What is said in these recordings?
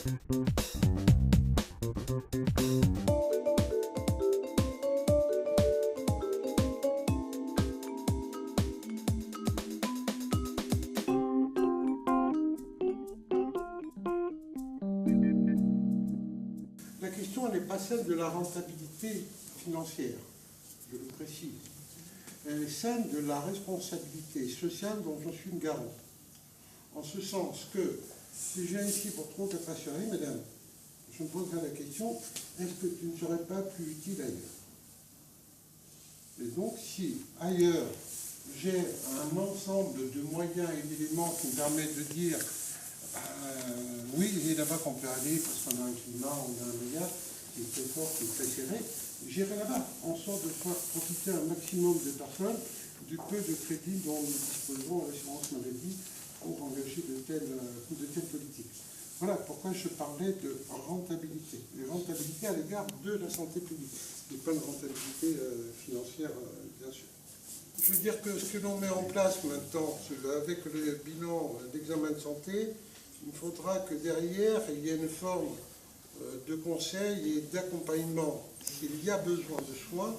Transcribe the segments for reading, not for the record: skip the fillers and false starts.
La question n'est pas celle de la rentabilité financière, je le précise. Elle est celle de la responsabilité sociale dont je suis une garant. En ce sens que, si je viens ici pour te compte être assuré, madame, je me poserai la question, est-ce que tu ne serais pas plus utile ailleurs? Et donc, si ailleurs, j'ai un ensemble de moyens et d'éléments qui me permettent de dire oui, c'est là-bas qu'on peut aller parce qu'on a un climat, on a un média qui est très fort, qui est très serré, j'irai là-bas, en sorte de faire profiter un maximum de personnes du peu de crédit dont nous disposons à l'assurance maladie pour engager de telles politiques. Voilà pourquoi je parlais de rentabilité. Et rentabilité à l'égard de la santé publique, et pas de rentabilité financière, bien sûr. Je veux dire que ce que l'on met en place maintenant, avec le bilan d'examen de santé, il faudra que derrière, il y ait une forme de conseil et d'accompagnement s'il y a besoin de soins,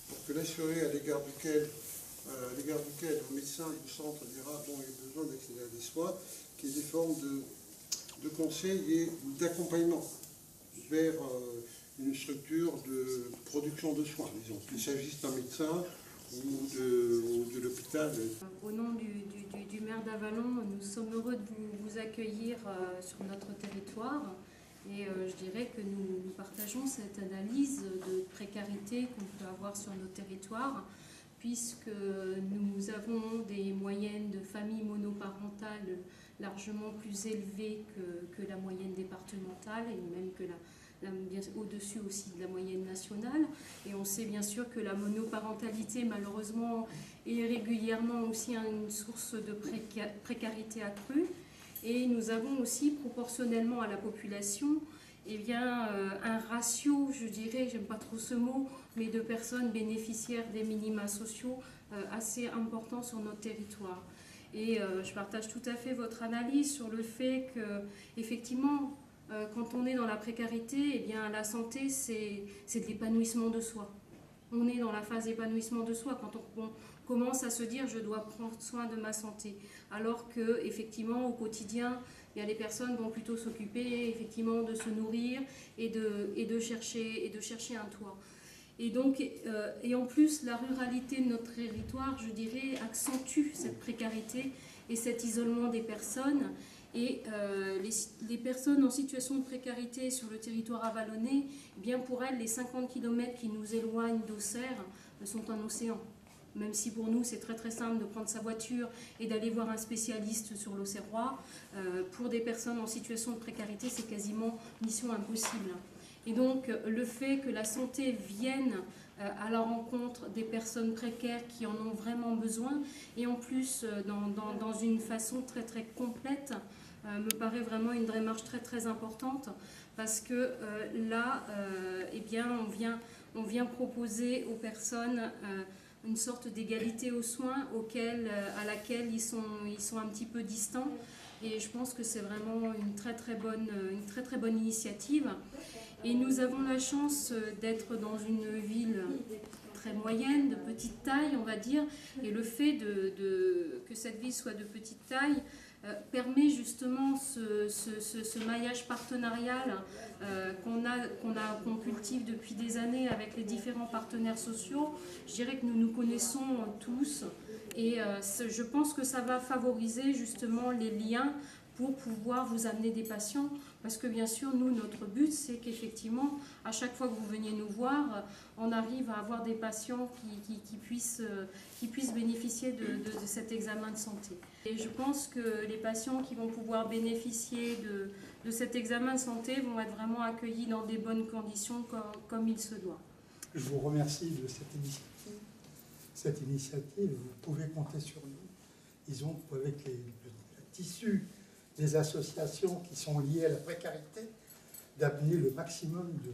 pour que l'assuré à l'égard duquel le médecin du centre dira bon, il y a besoin d'accéder à des soins, qu'il y ait des formes de conseil et d'accompagnement vers une structure de production de soins, disons, qu'il s'agisse d'un médecin ou de l'hôpital. Au nom du maire d'Avallon, nous sommes heureux de vous accueillir sur notre territoire et je dirais que nous partageons cette analyse de précarité qu'on peut avoir sur nos territoires, puisque nous avons des moyennes de familles monoparentales largement plus élevées que la moyenne départementale et même que au-dessus aussi de la moyenne nationale. Et on sait bien sûr que la monoparentalité, malheureusement, est régulièrement aussi une source de précarité accrue. Et nous avons aussi, proportionnellement à la population, eh bien, un ratio, je dirais, j'aime pas trop ce mot, mais de personnes bénéficiaires des minima sociaux assez important sur notre territoire. Et je partage tout à fait votre analyse sur le fait que, effectivement, quand on est dans la précarité, eh bien, la santé, c'est de l'épanouissement de soi. On est dans la phase d'épanouissement de soi quand on commence à se dire je dois prendre soin de ma santé. Alors que, effectivement, au quotidien, il y a des personnes qui vont plutôt s'occuper effectivement de se nourrir et de chercher un toit. Et donc, et en plus, la ruralité de notre territoire, je dirais, accentue cette précarité et cet isolement des personnes. Et les personnes en situation de précarité sur le territoire avallonnais, eh bien pour elles, les 50 km qui nous éloignent d'Auxerre sont un océan. Même si pour nous, c'est très très simple de prendre sa voiture et d'aller voir un spécialiste sur l'Auxerrois, pour des personnes en situation de précarité, c'est quasiment mission impossible. Et donc, le fait que la santé vienne à la rencontre des personnes précaires qui en ont vraiment besoin, et en plus dans une façon très très complète, me paraît vraiment une démarche très très importante, parce que là, eh bien, on vient proposer aux personnes une sorte d'égalité aux soins à laquelle ils sont un petit peu distants. Et je pense que c'est vraiment une très très bonne initiative. Et nous avons la chance d'être dans une ville très moyenne, de petite taille, on va dire. Et le fait que cette ville soit de petite taille permet justement ce maillage partenarial qu'on cultive depuis des années avec les différents partenaires sociaux. Je dirais que nous nous connaissons tous et je pense que ça va favoriser justement les liens pour pouvoir vous amener des patients, parce que bien sûr, nous, notre but, c'est qu'effectivement, à chaque fois que vous veniez nous voir, on arrive à avoir des patients qui puissent bénéficier de cet examen de santé. Et je pense que les patients qui vont pouvoir bénéficier de cet examen de santé vont être vraiment accueillis dans des bonnes conditions comme il se doit. Je vous remercie de cette initiative. Cette initiative, vous pouvez compter sur nous. Disons qu'avec le tissu des associations qui sont liées à la précarité, d'amener le maximum de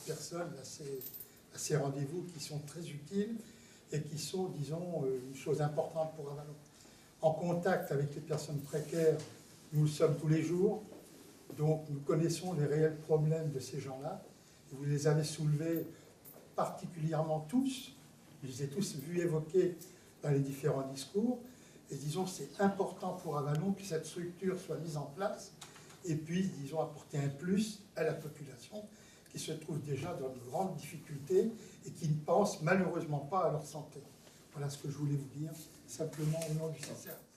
personnes à ces rendez-vous qui sont très utiles et qui sont, disons, une chose importante pour Avallon. En contact avec les personnes précaires, nous le sommes tous les jours. Donc nous connaissons les réels problèmes de ces gens-là. Vous les avez soulevés particulièrement tous. Je les ai tous vus évoqués dans les différents discours. Et disons, c'est important pour Avallon que cette structure soit mise en place et puisse, disons, apporter un plus à la population qui se trouve déjà dans de grandes difficultés et qui ne pense malheureusement pas à leur santé. Voilà ce que je voulais vous dire, simplement au nom du CCRS.